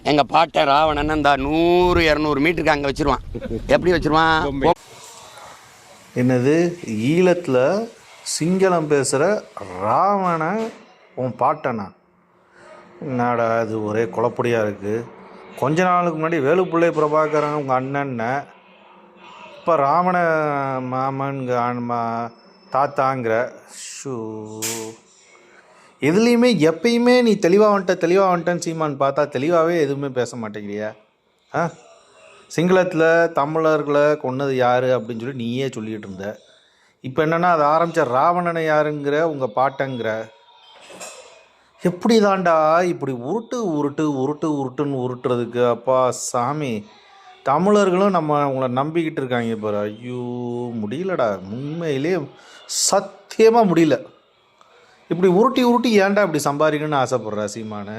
எங்கள் பாட்டை ராவணன் இந்த 100-200 மீட்டருக்கு அங்கே வச்சுருவான். எப்படி வச்சுருவான்? என்னது ஈழத்தில் சிங்களம் பேசுகிற ராவண உன் பாட்டனா? என்னடா இது ஒரே குழப்படியாக இருக்குது. கொஞ்ச நாளுக்கு முன்னாடி வேலுப்பிள்ளை பிரபாகரன் உங்கள் அண்ணன்ன, இப்போ ராவண மாமன்க தாத்தாங்கிற. ஷூ, எதுலேயுமே எப்பயுமே நீ தெளிவாக வந்துட்டேன்னு சீமான் பார்த்தா தெளிவாகவே எதுவுமே பேச மாட்டேங்கிறியா? சிங்களத்தில் தமிழர்களை கொன்னது யார் அப்படின்னு சொல்லி நீயே சொல்லிகிட்டு இருந்த. இப்போ என்னென்னா அதை ஆரம்பித்த ராவணனை யாருங்கிற உங்கள் பாட்டங்கிற. எப்படி தாண்டா இப்படி உருட்டுன்னு உருட்டுறதுக்கு? அப்பா சாமி, தமிழர்களும் நம்ம உங்களை நம்பிக்கிட்டு இருக்காங்க பாரு. ஐயோ முடியலடா, உண்மையிலே சத்தியமாக முடியல. இப்படி உருட்டி ஏன்டா இப்படி சம்பாதிக்கணும்னு ஆசைப்படுறா சீமானு?